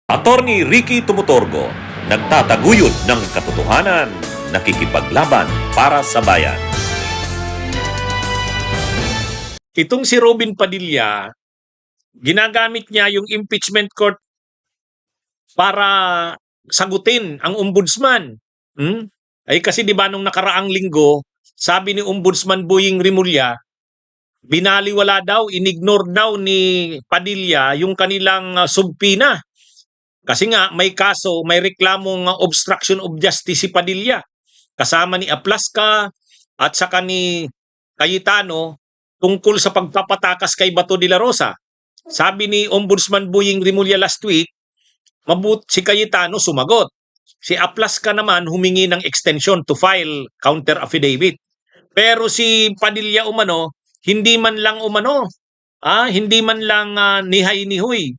Attorney Ricky Tumutorgo, nagtataguyod ng katotohanan, nakikipaglaban para sa bayan. Itong si Robin Padilla, ginagamit niya yung impeachment court para sagutin ang ombudsman. Ay kasi di ba nung nakaraang linggo, sabi ni Ombudsman Boying Rimulya, binaliwala daw, inignore daw ni Padilla yung kanilang subpina. Kasi nga may kaso, may reklamong obstruction of justice si Padilla. Kasama ni Aplasca at saka ni Cayetano tungkol sa pagpapatakas kay Bato de la Rosa. Sabi ni Ombudsman Boying Rimulya last week, si Cayetano sumagot. Si Aplasca naman humingi ng extension to file counter affidavit. Pero si Padilla umano, hindi man lang hindi man lang nihay-nihoy.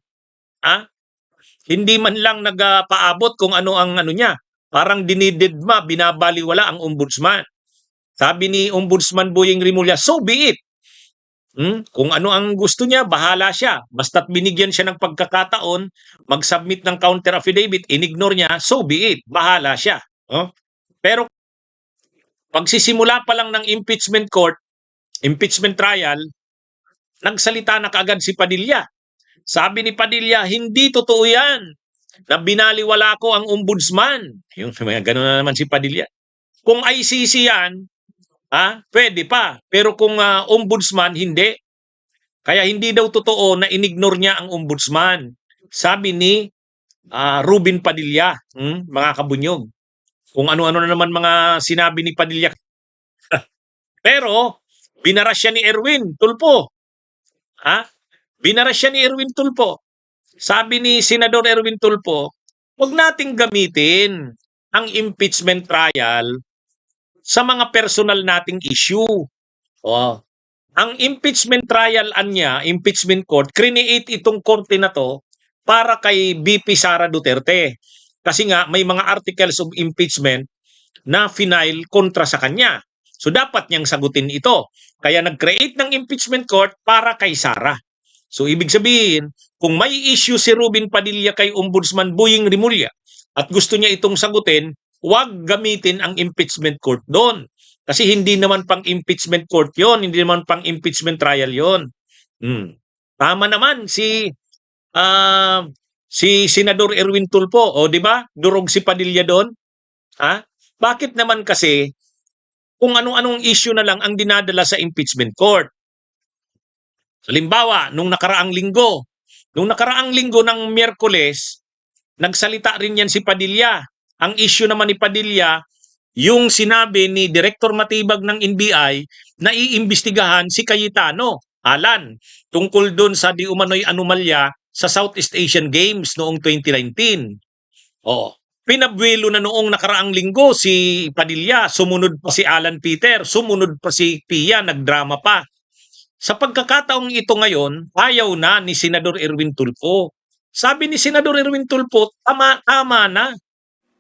Hindi man lang nagpaabot kung ano ang niya. Parang dinididma, binabaliwala ang ombudsman. Sabi ni Ombudsman Boying Rimulya, so be it. Kung ano ang gusto niya, bahala siya. Basta't binigyan siya ng pagkakataon, mag-submit ng counter affidavit, inignore niya, so be it. Bahala siya. Pero pagsisimula pa lang ng impeachment court, impeachment trial, nagsalita na kaagad si Padilla. Sabi ni Padilla, hindi totoo yan na binaliwala ko ang ombudsman. Yung gano'n na naman si Padilla. Kung ICC yan, pwede pa. Pero kung ombudsman, hindi. Kaya hindi daw totoo na inignore niya ang ombudsman. Sabi ni Robin Padilla, mga kabunyog. Kung ano-ano na naman mga sinabi ni Padilla. Pero, binaras siya ni Erwin Tulfo. Binaras siya ni Erwin Tulfo. Sabi ni Senador Erwin Tulfo, huwag nating gamitin ang impeachment trial sa mga personal nating issue. Ang impeachment trial niya, impeachment court, create itong korte na to para kay BP Sara Duterte. Kasi nga may mga articles of impeachment na final kontra sa kanya. So dapat niyang sagutin ito. Kaya nag-create ng impeachment court para kay Sara. So ibig sabihin, kung may issue si Robin Padilla kay Ombudsman Boying Rimulya at gusto niya itong sagutin, huwag gamitin ang impeachment court doon. Kasi hindi naman pang impeachment court yon, hindi naman pang impeachment trial yon. Tama naman si Senador Erwin Tulfo, di ba? Durog si Padilla doon. Bakit naman kasi kung anong issue na lang ang dinadala sa impeachment court? Halimbawa, nung nakaraang linggo ng Miyerkules, nagsalita rin yan si Padilla. Ang issue naman ni Padilla, yung sinabi ni Director Matibag ng NBI na iimbestigahan si Cayetano, Alan, tungkol doon sa di umano'y anomalya sa Southeast Asian Games noong 2019. Pinabwelo na noong nakaraang linggo si Padilla, sumunod pa si Alan Peter, sumunod pa si Pia, nagdrama pa. Sa pagkakataong ito ngayon, ayaw na ni Senador Erwin Tulfo. Sabi ni Senador Erwin Tulfo, tama na.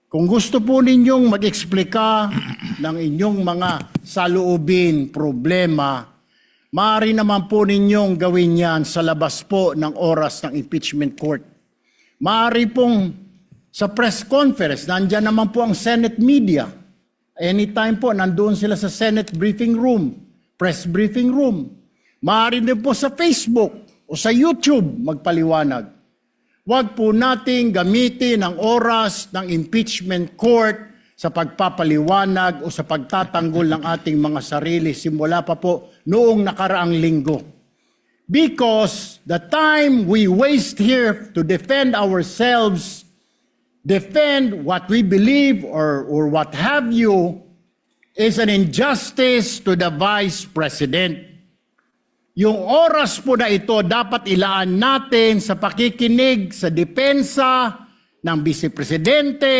Kung gusto po ninyong mag-eksplika ng inyong mga saloobin, problema, maaari naman po ninyong gawin yan sa labas po ng oras ng impeachment court. Maaari pong sa press conference, nandyan naman po ang Senate media. Anytime po, nandoon sila sa Senate briefing room, press briefing room. Maaari din po sa Facebook o sa YouTube magpaliwanag. Huwag po nating gamitin ang oras ng impeachment court sa pagpapaliwanag o sa pagtatanggol ng ating mga sarili simula pa po noong nakaraang linggo. Because the time we waste here to defend ourselves, defend what we believe or what have you, is an injustice to the Vice President. Yung oras po na ito dapat ilaan natin sa pakikinig sa depensa ng Vice Presidente,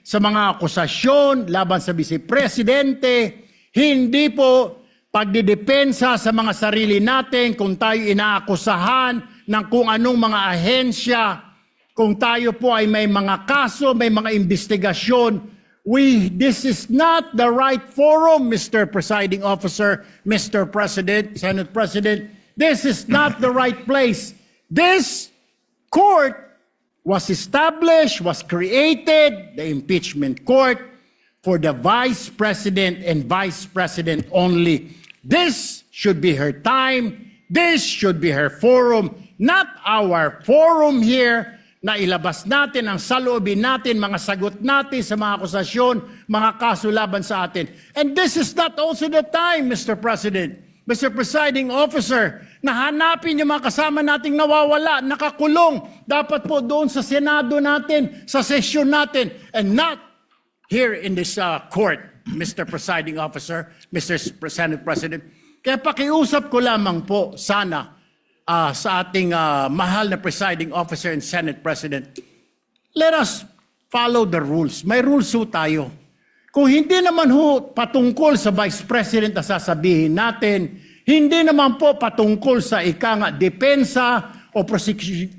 sa mga akusasyon laban sa Vice Presidente, hindi po pagdidepensa sa mga sarili natin kung tayo inaakusahan ng kung anong mga ahensya, kung tayo po ay may mga kaso, may mga investigasyon. This is not the right forum, Mr. Presiding Officer, Mr. President, Senate President. This is not the right place. This court was established, was created, the impeachment court, for the Vice President and Vice President only. This should be her time. This should be her forum, not our forum here na ilabas natin ang saloobin natin, mga sagot natin sa mga akusasyon, mga kaso laban sa atin. And this is not also the time, Mr. President, Mr. Presiding Officer, na hanapin yung mga kasama nating nawawala, nakakulong, dapat po doon sa Senado natin, sa sesyon natin, and not here in this court, Mr. Presiding Officer, Mr. Senate President. Kaya pakiusap ko lamang po sana sa ating mahal na Presiding Officer and Senate President, let us follow the rules. May rules ho tayo. Kung hindi naman ho patungkol sa Vice President na sasabihin natin, hindi naman po patungkol sa depensa o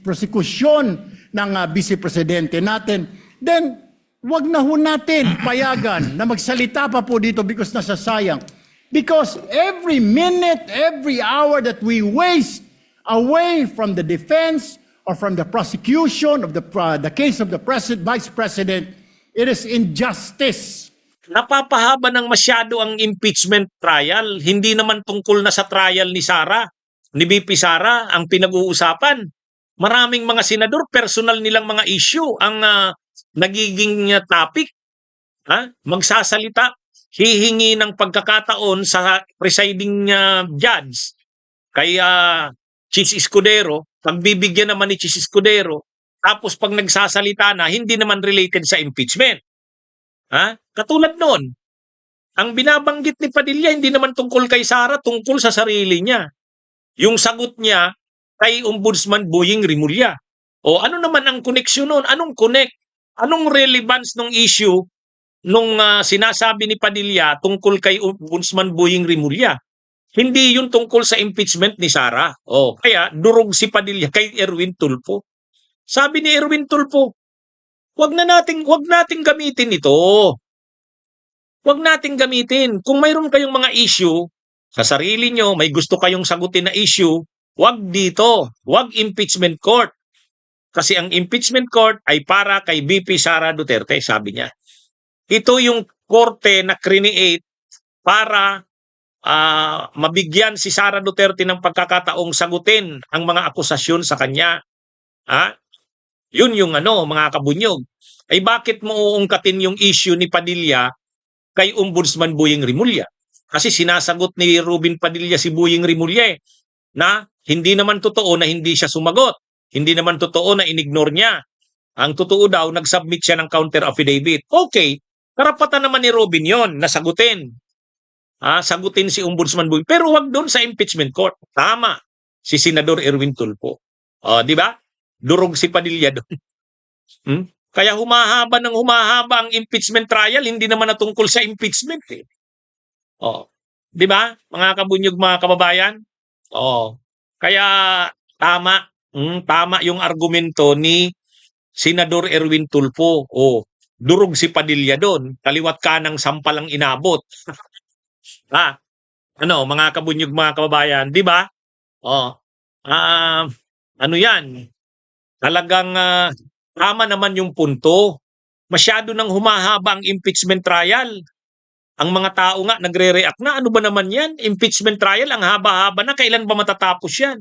prosekusyon ng Vice Presidente natin, then wag na ho natin payagan na magsalita pa po dito because nasasayang. Because every minute, every hour that we waste away from the defense or from the prosecution of the case of the Vice President, it is injustice. Napapahaba ng masyado ang impeachment trial. Hindi naman tungkol na sa trial ni Sara, ni VP Sara ang pinag-uusapan. Maraming mga senador, personal nilang mga issue ang nagiging topic. Magsasalita, hihingi ng pagkakataon sa presiding judge kaya Chis Escudero, pagbibigyan naman ni Chis Escudero, tapos pag nagsasalita na, hindi naman related sa impeachment. Katulad noon, ang binabanggit ni Padilla, hindi naman tungkol kay Sara, tungkol sa sarili niya. Yung sagot niya kay Ombudsman Boying Rimulya. O ano naman ang koneksyon noon? Anong connect? Anong relevance ng issue nung sinasabi ni Padilla tungkol kay Ombudsman Boying Rimulya? Hindi yun tungkol sa impeachment ni Sara. Kaya durog si Padilla kay Erwin Tulfo. Sabi ni Erwin Tulfo, wag nating gamitin ito. Wag nating gamitin. Kung mayroon kayong mga issue sa sarili nyo, may gusto kayong sagutin na issue, wag dito. Wag impeachment court. Kasi ang impeachment court ay para kay VP Sara Duterte, sabi niya. Ito yung korte na create para mabigyan si Sara Duterte ng pagkakataong sagutin ang mga akusasyon sa kanya. Yun yung mga kabunyog. Ay bakit mo uungkatin yung issue ni Padilla kay Ombudsman Boying Rimulya? Kasi sinasagot ni Robin Padilla si Boying Rimulya na hindi naman totoo na hindi siya sumagot. Hindi naman totoo na inignore niya. Ang totoo daw, nag-submit siya ng counter affidavit. Okay, karapatan naman ni Robin yon na sagutin. Sagutin si Ombudsman Boying. Pero wag doon sa impeachment court. Tama. Si Senador Erwin Tulfo. Di ba? Durog si Padilla doon. Kaya humahaba ang impeachment trial, hindi naman natungkol sa impeachment eh. Di ba? Mga kabunyog, mga kababayan? Kaya tama. Tama yung argumento ni Senador Erwin Tulfo. Durog si Padilla doon. Kaliwat kanang sampal ang inabot. Mga kabunyog, mga kababayan, di ba? Yan? Talagang tama naman yung punto. Masyado nang humahaba ang impeachment trial. Ang mga tao nga nagre-react na, ano ba naman yan? Impeachment trial, ang haba-haba na, kailan ba matatapos yan?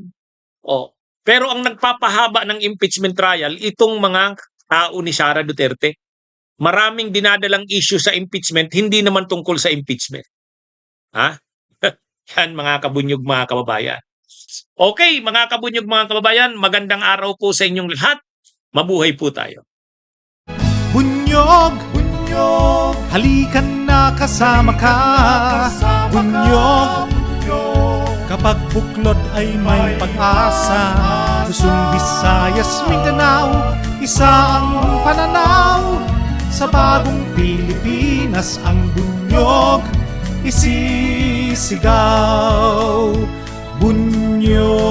Pero ang nagpapahaba ng impeachment trial, itong mga tao ni Sara Duterte. Maraming dinadalang issue sa impeachment, hindi naman tungkol sa impeachment. Yan mga kabunyog, mga kababayan. Okay, mga kabunyog, mga kababayan, magandang araw po sa inyong lahat. Mabuhay po tayo. Bunyog, bunyog, halikan na kasama ka. Bunyog, kapag buklod ay may pag-asa. Luzon, Visayas, Mindanao, isa ang pananaw. Sa bagong Pilipinas ang bunyog isisigaw. Bunyog.